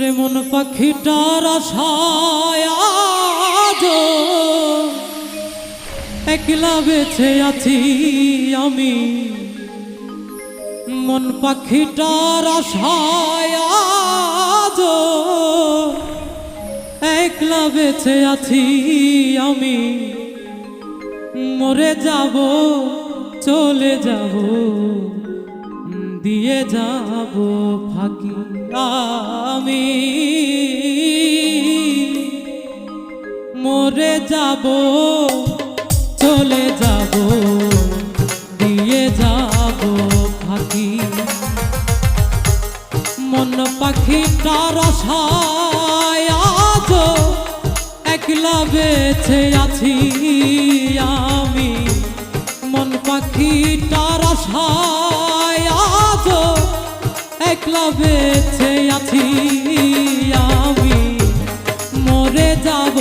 রে মন পাখিটার আশায় আজ একলা বেঁচে আছি আমি। মন পাখিটার আশায় আজ একলা বেঁচে আছি আমি। মরে যাব চলে যাব দিয়ে যাব ফাঁকি আমি। মরে যাব চলে যাব দিয়ে যাব ফাঁকি। মন পাখিটার আশায় আজ একলা বেঁচে আছি আমি। মন পাখিটার আশায় আজ একলা বেঁচে আছি আমি। মরে যাব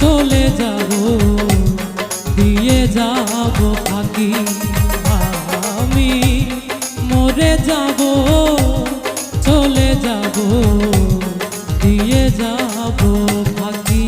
চলে যাব দিয়ে যাব ফাঁকি আমি। মরে যাব চলে যাব দিয়ে যাব ফাঁকি।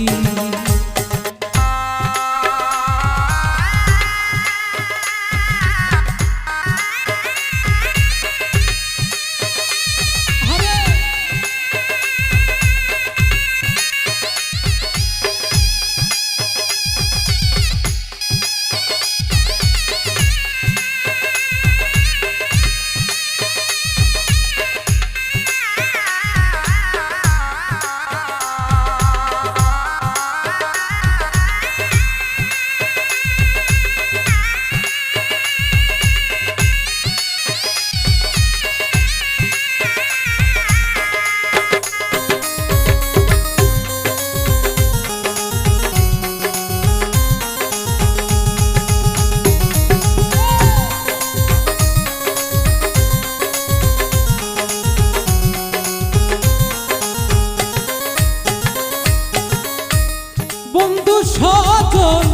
বন্ধু সজন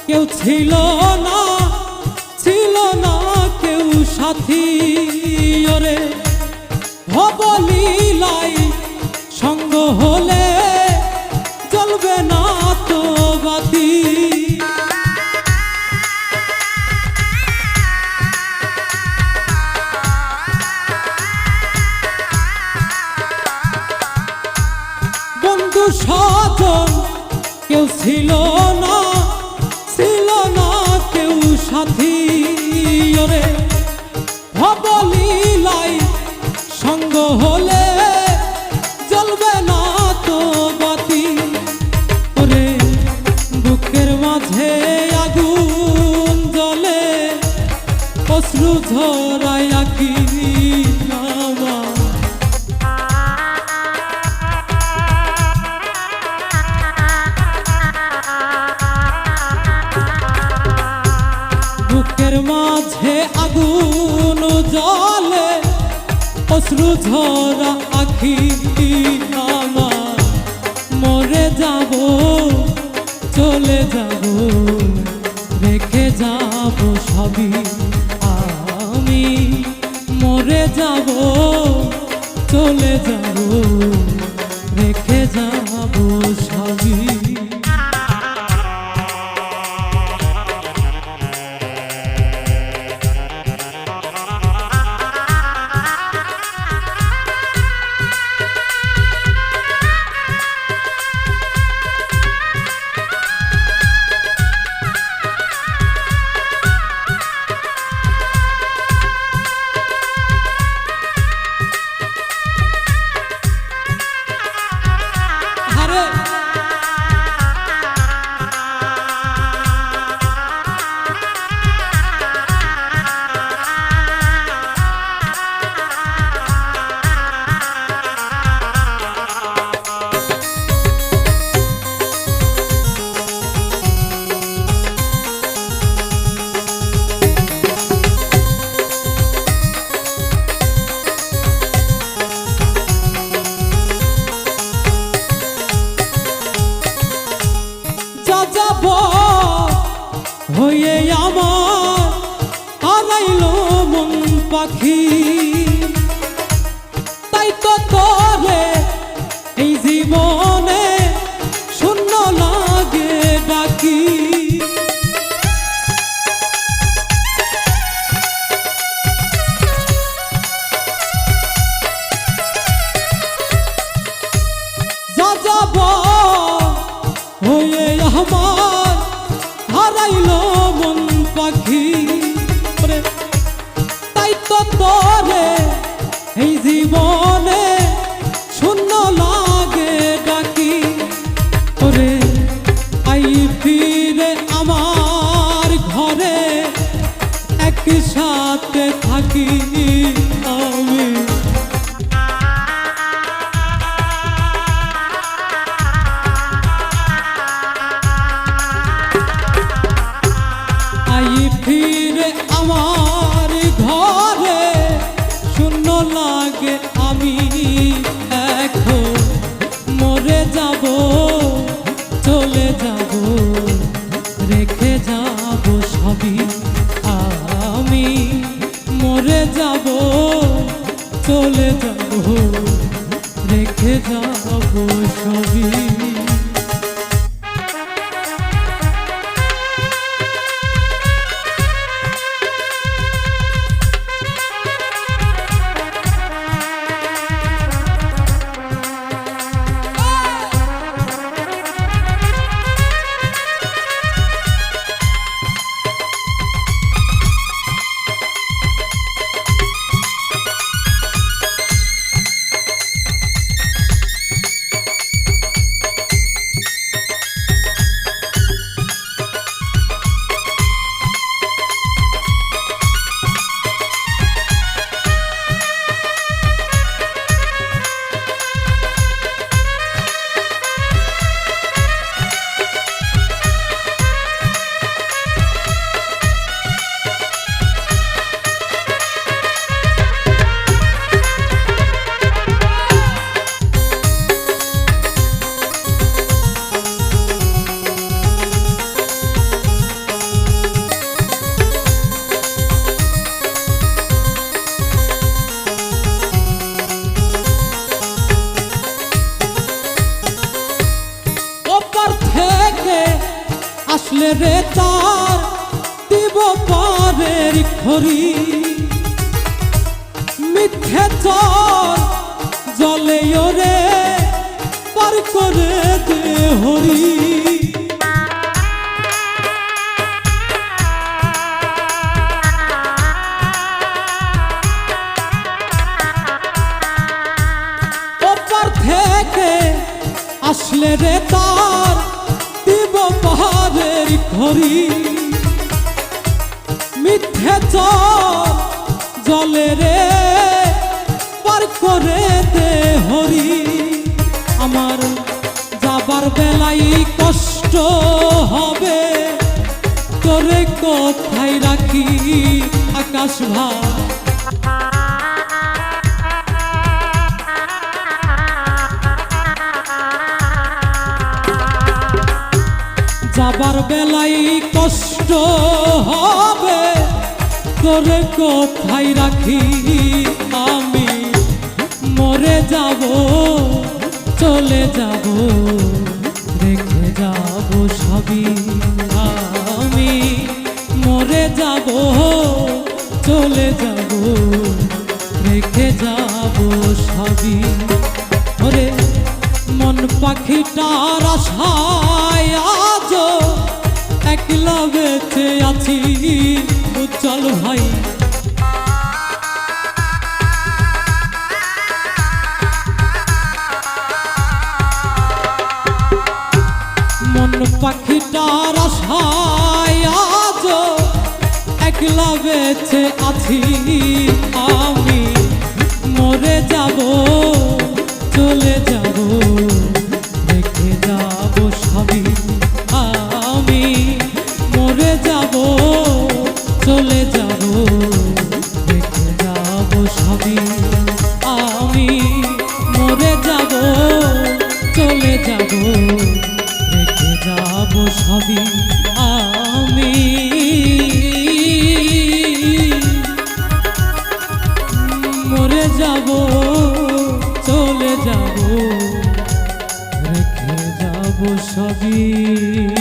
কেউ ছিল না, ছিল না কেউ সাথী। ওরে ভবলীলাই সঙ্গ হলে চলবে না তো বাতি। বন্ধু সজন কেউ ছিল না, ছিল না কেউ সাথী। ওরে ভবলীলাই সঙ্গ হলে জ্বলবে না তো বাতি। ওরে বুকের মাঝে আগুন জ্বলে অশ্রু ঝরায় আঁকি আমার। বুকের মাঝে আগুন জ্বলে অশ্রু ঝরা আঁখি আমার। মরে যাব চলে যাব রেখে যাব সবই আমি। মরে যাব চলে যাব রেখে যাব সবই। যাব হয়ে আমার হারাইল মন পাখি। তাই তো তোর এই জীবনে শূন্য লাগে ডাকি ওরে আই ফিরে আমার ঘরে একসাথে থাকি আমি। আই ফিরে আমার ঘরে শূন্য লাগে আমি এখন মরে যাব চলে যাব রেখে যাব সবই আমি মরে যাব চলে যাব রেখে যাব সবই। আসলে রে তার দিব পারের খড়ি মিথ্যে চর জলে ওরে পার করে দে হরি। ওপার থেকে আসলে রে তার দিব পাহাড়ের খড়ি মিথ্যে চর জলে রে পার করে দে হরি। আমার যাবার বেলায় কষ্ট হবে তোরে কোথায় রাখি আকাশ ভাই। যাবার বেলায় কষ্ট হবে তোরে কোথায় রাখি আমি মরে যাব চলে যাব রেখে যাব সবই আমি মরে যাব চলে যাব রেখে যাব সবই। ওরে মন পাখিটার আশায় আজ একলা বেঁচে আছি উজ্জ্বল ভাই। মন পাখিটার আশায় আজ একলা বেঁচে আছি আমি মরে যাব চলে যাব রেখে যাব সবই আমি মরে যাব চলে যাব রেখে যাব সবই আমি মরে যাব চলে যাব রেখে যাব সবই আমি মরে যাব চলে যাব রেখে যাব সবই।